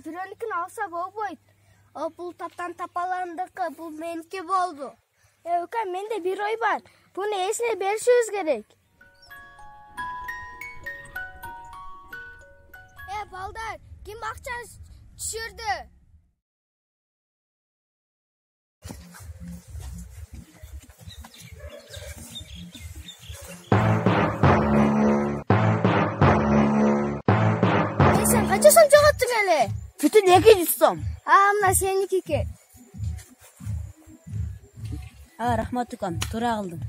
бирөөникин алса болбойт. Бул таптан тапаландыкы, бул меники болду. Өкө, менде бир ой бар. Буну эсине беришибиз керек. Балдар, ким акча түшүрдү? Сен кача сом жоготтуң эле? Бүтүн 200 сом. Мына сеники экен. Рахмат укам, туура кылдың.